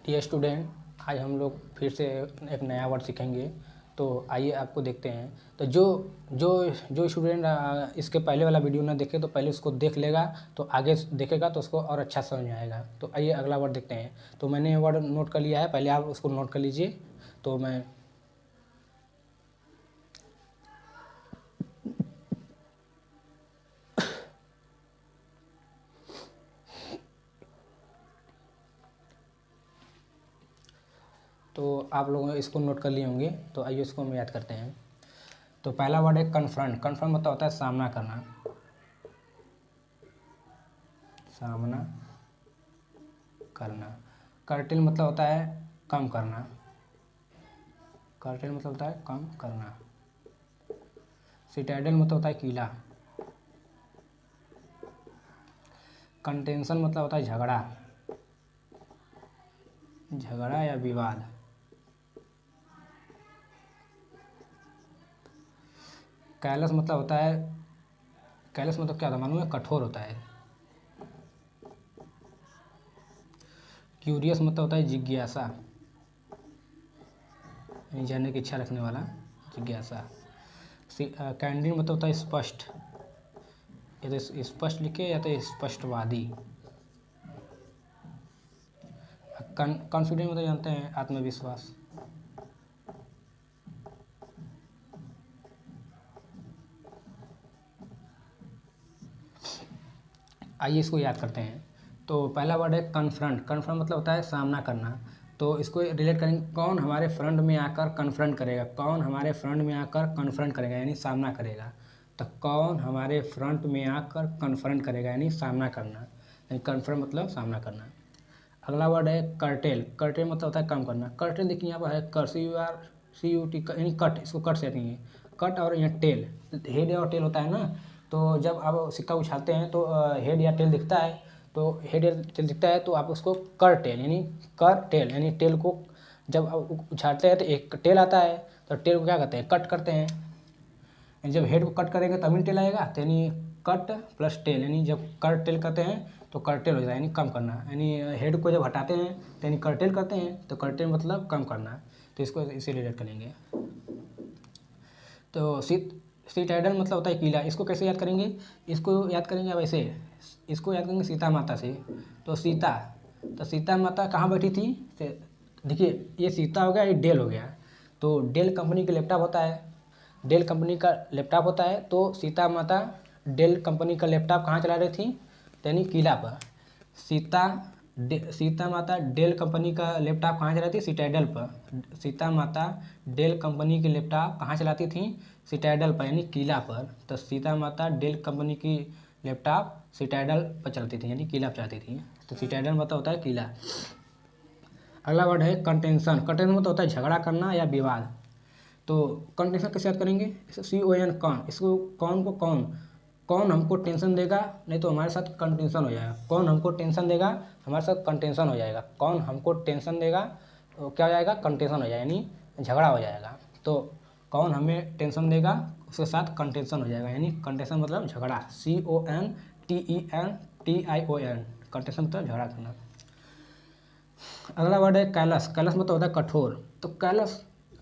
Dear student, आज हम लोग फिर से एक नया वर्ड सीखेंगे। तो आइए आपको देखते हैं। तो जो जो जो स्टूडेंट इसके पहले वाला वीडियो ना देखे तो पहले उसको देख लेगा, तो आगे देखेगा तो उसको और अच्छा समझ में आएगा। तो आइए अगला वर्ड देखते हैं। तो मैंने ये वर्ड नोट कर लिया है, पहले आप उसको नोट कर लीजिए। तो मैं तो आप लोग इसको नोट कर लिए होंगे, तो आइए इसको हम याद करते हैं। तो पहला वर्ड है कन्फ्रंट। कन्फ्रंट मतलब होता है सामना करना, सामना करना। कर्टेल मतलब होता है कम करना, कर्टेल मतलब होता है कम करना। सिटाडेल मतलब होता है किला। कंटेंशन मतलब होता है झगड़ा, झगड़ा या विवाद। कैलस मतलब होता है, कैलस मतलब क्या होता है मालूम है? कठोर होता है। क्यूरियस मतलब होता है जिज्ञासा, यानी जानने की इच्छा रखने वाला, जिज्ञासा। कैंडिड मतलब होता है स्पष्ट, या तो स्पष्ट लिखे या तो स्पष्टवादी। कॉन्फिडेंट मतलब जानते हैं आत्मविश्वास। आइए इसको याद करते हैं। तो पहला वर्ड है कन्फ्रंट। कन्फ्रंट मतलब होता है सामना करना। तो इसको रिलेट करेंगे, कौन हमारे फ्रंट में आकर कन्फ्रंट करेगा, कौन हमारे फ्रंट में आकर कन्फ्रंट करेगा यानी सामना करेगा। तो कौन हमारे फ्रंट में आकर कन्फ्रंट करेगा यानी सामना करना, यानी कन्फ्रंट मतलब सामना करना। अगला वर्ड है कर्टेल। कर्टेल मतलब होता है कम करना। कर्टेल देखिए यहाँ पर है कर, CUT यानी कट, इसको कट से आती है। कट और यहाँ टेल, हेड और टेल होता है ना। तो जब आप सिक्का उछालते हैं तो हेड या टेल दिखता है, तो हेड या टेल दिखता है तो आप उसको कर टेल यानी टेल को जब आप उछालते हैं तो एक टेल आता है, तो टेल को क्या कहते हैं? कट करते हैं। जब हेड को कट करेंगे तभी टेल आएगा, तो यानी कट प्लस टेल, यानी जब कर टेल करते हैं तो कर्टेल हो जाता है यानी कम करना। यानी हेड को जब हटाते हैं तो यानी कर्टेल करते हैं, तो कर्टेल मतलब कम करना। तो इसको इसे रिलेट करेंगे। तो सिटाडेल मतलब होता है किला। इसको कैसे याद करेंगे? इसको याद करेंगे अब ऐसे, इसको याद करेंगे सीता माता से। तो सीता माता कहाँ बैठी थी? देखिए ये सीता हो गया, ये डेल हो गया। तो डेल कंपनी का लैपटॉप होता है, डेल कंपनी का लैपटॉप होता है। तो सीता माता डेल कंपनी का लैपटॉप कहाँ चला रही थी? यानी किला पर। सीता माता डेल कंपनी का लैपटॉप कहाँ चलाती थी? सिटाडेल पर। सीता माता डेल कंपनी के लैपटॉप कहाँ चलाती थी? सिटाडेल पर यानी किला पर। तो सीता माता डेल कंपनी की लैपटॉप सिटाडेल पर चलती थी यानी किला पर चलाती थी। तो सिटाडेल मतलब होता है किला। अगला वर्ड है कंटेंशन। कंटेंशन मतलब होता है झगड़ा करना या विवाद। तो कंटेंशन कैसे याद करेंगे? CON कौन, इसको कौन को कौन हमको टेंशन देगा, नहीं तो हमारे साथ कंटेंशन हो जाएगा। कौन हमको टेंशन देगा, हमारे साथ कंटेंशन हो जाएगा। कौन हमको टेंशन देगा तो क्या हो जाएगा? कंटेंशन हो जाएगा यानी झगड़ा हो जाएगा। तो कौन हमें टेंशन देगा उसके साथ कंटेंशन हो जाएगा, यानी कंटेंशन मतलब झगड़ा। CONTENTION, कंटेंशन मतलब झगड़ा करना। अगला वर्ड है कैलाश। कैलाश मतलब होता है कठोर। तो कैलाश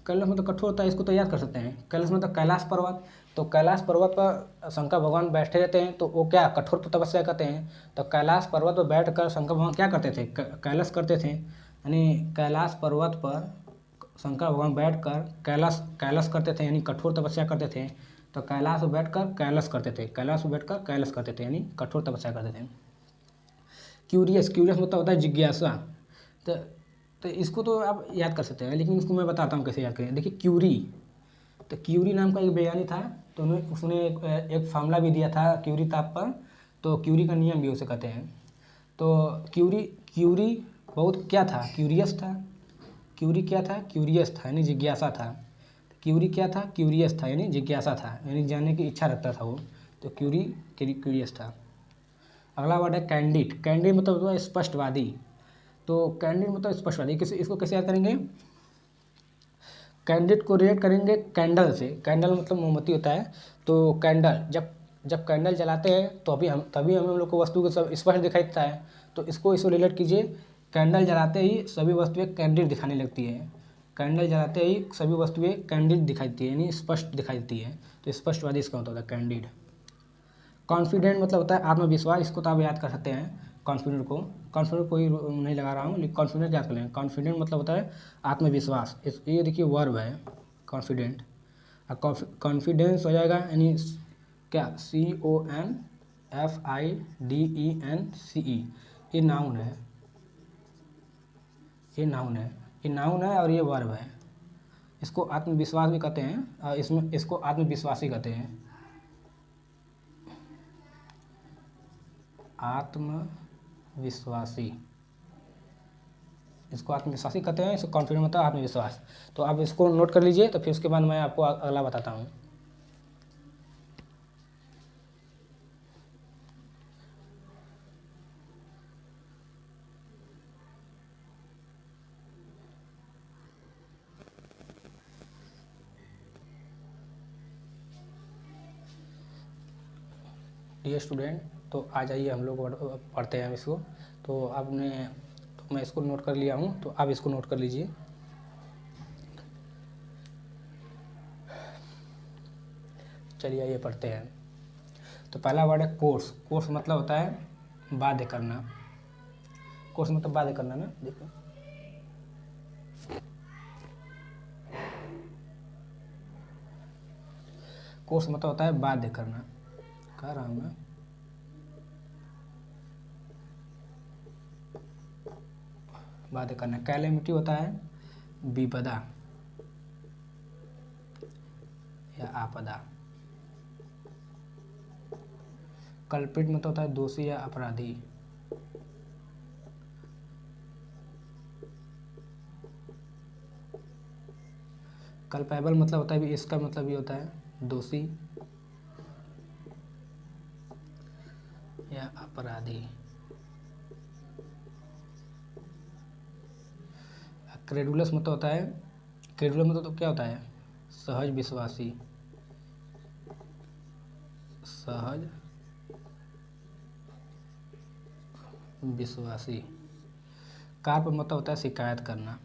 मतलब कठोर होता है, इसको तो याद कर सकते हैं। कैलाश मतलब कैलाश पर्वत। तो कैलाश पर्वत पर शंकर भगवान बैठे रहते हैं, तो वो क्या कठोर तपस्या करते हैं। तो कैलाश पर्वत पर बैठकर शंकर भगवान क्या करते थे? कैलाश करते थे। यानी कैलाश पर्वत पर शंकर भगवान बैठकर कैलाश करते थे यानी कठोर तपस्या करते थे। तो कैलाश पर बैठकर कैलाश करते थे, कैलाश पर बैठकर कैलाश करते थे यानी कठोर तपस्या करते थे। क्यूरियस मतलब होता है जिज्ञासा। तो इसको तो आप याद कर सकते हैं, लेकिन इसको मैं बताता हूँ कैसे याद करें। देखिए तो क्यूरी नाम का एक वैज्ञानिक था, तो उसने एक फार्मूला भी दिया था क्यूरी ताप पर। तो क्यूरी का नियम भी उसे कहते हैं। तो क्यूरी बहुत क्या था? क्यूरियस था। क्यूरी क्या था? क्यूरियस था यानी जिज्ञासा था। क्यूरी क्या था? क्यूरियस था यानी जिज्ञासा था, यानी जानने की इच्छा रखता था वो। तो क्यूरियस था। अगला वर्ड है कैंडिड। कैंडिड मतलब होता है स्पष्टवादी। तो कैंडिड मतलब स्पष्टवादी, इसको कैसे याद करेंगे? कैंडिड को रिलेट करेंगे कैंडल से। कैंडल मतलब मोमबत्ती होता है। तो कैंडल जब कैंडल जलाते हैं तो तभी हम लोग को वस्तु को सब स्पष्ट दिखाई देता है। तो इसको रिलेट कीजिए कैंडल जलाते ही सभी वस्तुएं कैंडिड दिखाने लगती है। कैंडल जलाते ही सभी वस्तुएं कैंडिड दिखाई देती है, यानी स्पष्ट दिखाई देती है। तो स्पष्टवादी इसका मतलब होता है कैंडिड। कॉन्फिडेंट मतलब होता है आत्मविश्वास, इसको तो आप याद कर सकते हैं। कॉन्फिडेंट को कोई नहीं लगा रहा हूँ, लेकिन कॉन्फिडेंट याद कर लेंगे। कॉन्फिडेंट मतलब होता है आत्मविश्वास। ये देखिए वर्ब है कॉन्फिडेंट। कॉन्फिडेंस हो जाएगा यानी क्या, CONFIDENCE। ये नाउन है, ये नाउन है, ये नाउन है और ये वर्ब है। इसको आत्मविश्वास भी कहते हैं और इसको आत्मविश्वासी कहते हैं। आत्मविश्वासी, इसको आत्मविश्वासी कहते हैं। इसको कॉन्फिडेंट मतलब आत्मविश्वास। तो आप इसको नोट कर लीजिए, तो फिर उसके बाद मैं आपको अगला बताता हूँ। डियर स्टूडेंट, तो आ जाइए हम लोग पढ़ते हैं इसको। तो मैं इसको नोट कर लिया हूँ, तो आप इसको नोट कर लीजिए। चलिए आइए पढ़ते हैं। तो पहला वर्ड है कोर्स। कोर्स मतलब होता है बाध्य करना। कोर्स मतलब बाध्य करना ना, देखो कोर्स मतलब होता है बाध्य करना। कह रहा हूँ मैं, बाध्य करना। कैलेमिटी होता है विपदा या आपदा। कल्प्रिट मतलब होता है दोषी या अपराधी। कल्पेबल मतलब होता है, इसका मतलब ये होता है दोषी या अपराधी। क्रेडुलस मतलब होता है, क्रेडुलस मतलब तो क्या होता है, सहज विश्वासी। सहज विश्वासी। कार्प मतलब होता है शिकायत करना।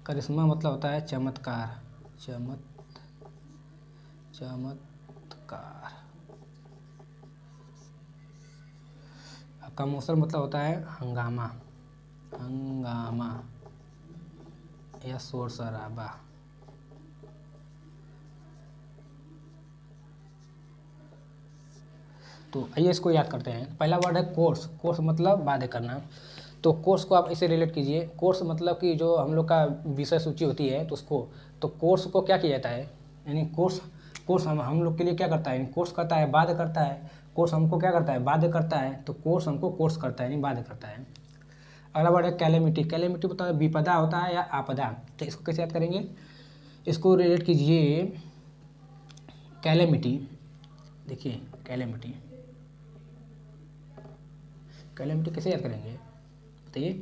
करिश्मा मतलब होता है चमत्कार। चमत्कार। कमोसर मतलब होता है हंगामा या शोर शराबा। तो आइए इसको याद करते हैं। पहला वर्ड है कोर्स। कोर्स मतलब बाध्य करना। तो कोर्स को आप इसे रिलेट कीजिए। कोर्स मतलब कि जो हम लोग का विषय सूची होती है, तो उसको, तो कोर्स को क्या किया जाता है, यानी कोर्स हम लोग के लिए क्या करता है, कोर्स करता है, बाध्य करता है। कोर्स हमको क्या करता है, बाध्य करता है। तो कोर्स हमको कोर्स करता है, यानी बाध्य करता है। अगला वर्ड है कैलेमिटी। कैलेमिटी होता है विपदा होता है या आपदा। तो इसको कैसे याद करेंगे, इसको रिलेट कीजिए। कैलेमिटी, देखिए कैलेमिटी कैसे याद करेंगे बताइए।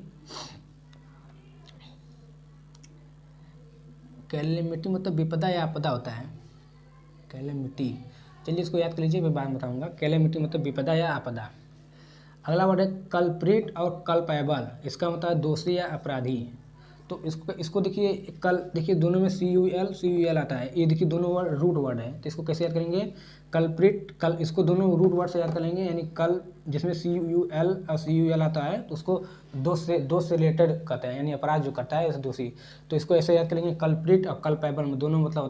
कैलेमिटी मतलब विपदा या आपदा होता है। कैलेमिटी, चलिए इसको याद कर लीजिए, मैं बाद में बताऊंगा। कैलेमिटी मतलब विपदा या आपदा। अगला वर्ड है कल्प्रिट और कल्पेबल। इसका मतलब है दोषी या अपराधी। तो इसको देखिए, देखिए दोनों में CUL आता है। ये देखिए दोनों वर्ड रूट वर्ड है। तो इसको कैसे याद करेंगे, कल्प्रिट इसको दोनों रूट वर्ड से याद करेंगे, यानी कल जिसमें CUL और CUL आता है, तो उसको दोष से रिलेटेड कहते हैं, यानी अपराध जो करता है उस दोषी। तो इसको ऐसे याद करेंगे, कल्प्रिट और कल्पेबल में दोनों मतलब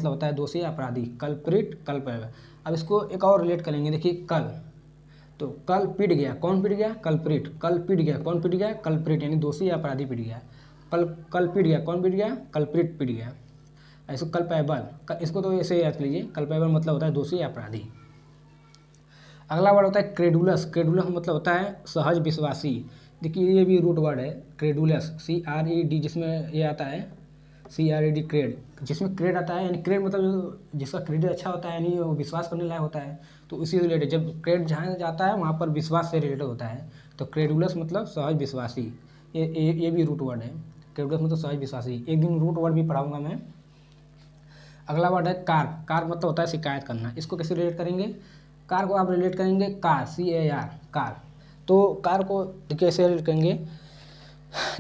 होता है दोषी या अपराधी। Culprit culpable. अब इसको एक और रिलेट करेंगे, देखिए कल, तो कल पिट गया, कौन पिट गया, कल्प्रिट। कल पिट गया, कौन पिट गया, कल्प्रिट, यानी दोषी या अपराधी पिट गया। कल पिट गया, कौन पिट गया, कल्प्रिट पिट गया। ऐसे कल्पेबल, इसको तो ऐसे याद लीजिए, कल्पेबल मतलब होता है दोषी या अपराधी। अगला वर्ड होता है क्रेडुलस। क्रेडुलस मतलब होता है सहज विश्वासी। देखिए ये भी रूट वर्ड है, क्रेडुलस, CRED, जिसमें ये आता है CRED, क्रेड, जिसमें क्रेड आता है, यानी क्रेड मतलब जिसका क्रेडिट अच्छा होता है, यानी वो विश्वास करने लायक होता है। तो उसी रिलेटेड, जब क्रेड जहाँ जाता है वहाँ पर विश्वास से रिलेटेड होता है। तो क्रेडुलस मतलब सहज विश्वासी। ये भी रूट वर्ड है। क्रेडुलस मतलब सहज विश्वासी। एक दिन रूट वर्ड भी पढ़ाऊंगा मैं। अगला वर्ड है कार। कार मतलब होता है शिकायत करना। इसको कैसे रिलेट करेंगे? कार को आप रिलेट करेंगे कार, CAR, कार। तो कार को देखिए ऐसे रिलेट करेंगे,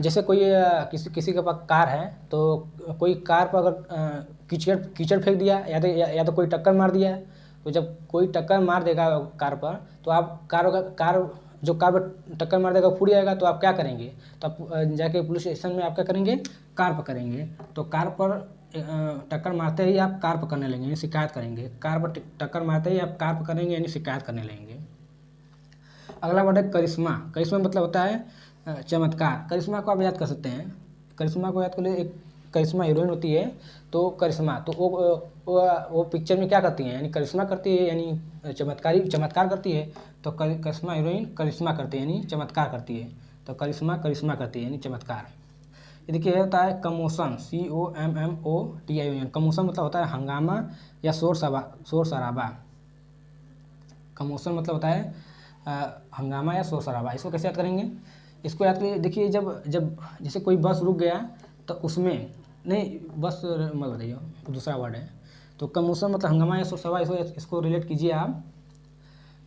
जैसे कोई किसी किसी के पास कार है, तो कोई कार पर अगर कीचड़ कीचड़ फेंक दिया या तो कोई टक्कर मार दिया, तो जब कोई टक्कर मार देगा कार पर, तो आप कार जो कार पर टक्कर मार देगा फूट जाएगा, तो आप क्या करेंगे? तो आप जाके पुलिस स्टेशन में आप क्या करेंगे? कार पकड़ेंगे। तो कार पर टक्कर मारते ही आप कार पकड़ने लगेंगे, यानी शिकायत करेंगे। कार पर टक्कर मारते ही आप कार पकड़ेंगे यानी शिकायत करने लगेंगे। अगला वर्ड है करिश्मा। करिश्मा मतलब होता है चमत्कार। करिश्मा को आप याद कर सकते हैं, करिश्मा को याद कर लिए, एक करिश्मा हीरोइन होती है, तो करिश्मा तो वो पिक्चर में क्या करती है? यानी करिश्मा करती है, यानी चमत्कार करती है। तो करिश्मा हीरोइन करिश्मा करती है यानी चमत्कार करती है। तो करिश्मा करिश्मा करती है यानी चमत्कार। ये देखिए होता है कमोशन, COMMOTION। कमोशन मतलब होता है हंगामा या शोर शराबा। कमोशन मतलब होता है हंगामा या शोर शराबा। इसको कैसे याद करेंगे? इसको याद करिए, देखिए जब जब जैसे कोई बस रुक गया, तो उसमें नहीं, बस मत बताइए, दूसरा वर्ड है। तो कमोशन मतलब हंगामा या शोर शराबा। इसको रिलेट कीजिए आप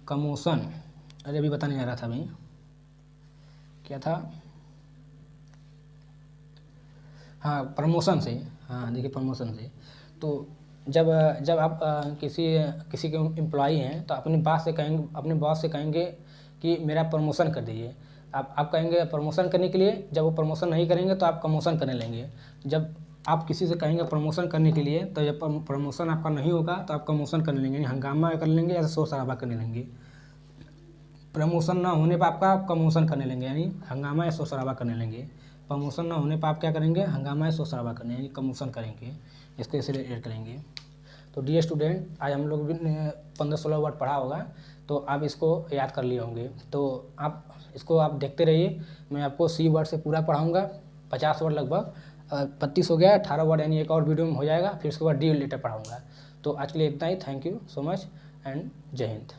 कमोशन। अरे अभी बताने जा रहा था भाई, क्या था? हाँ, प्रमोशन से। हाँ देखिए, प्रमोशन से। तो जब जब आप किसी किसी के एम्प्लॉई हैं, तो अपने बॉस से कहेंगे कि मेरा प्रमोशन कर दीजिए। आप कहेंगे प्रमोशन करने के लिए, जब वो प्रमोशन नहीं करेंगे तो आप कमोशन करने लेंगे। जब आप किसी से कहेंगे प्रमोशन करने के लिए, तो जब प्रमोशन आपका नहीं होगा तो आप कमोशन करने लेंगे, यानी हंगामा कर लेंगे या शोर शराबा करने लेंगे। प्रमोशन ना होने पर आपका कमोशन करने लेंगे, यानी हंगामा या शोर शराबा करने लेंगे। प्रमोशन ना होने पर आप क्या करेंगे? हंगामा या शोर शराबा करने यानी कमोशन करेंगे। इसको ऐसे रिलेट करेंगे। तो डियर स्टूडेंट, आज हम लोग भी 15-16 वर्ड पढ़ा होगा, तो आप इसको याद कर लिए होंगे। तो आप इसको आप देखते रहिए, मैं आपको C वर्ड से पूरा पढ़ाऊँगा, 50 वर्ड लगभग। 35 हो गया, 18 वर्ड यानी एक और वीडियो में हो जाएगा। फिर उसके बाद D रिलेटेड पढ़ाऊँगा। तो आज के लिए इतना ही। Thank you so much and जय हिंद।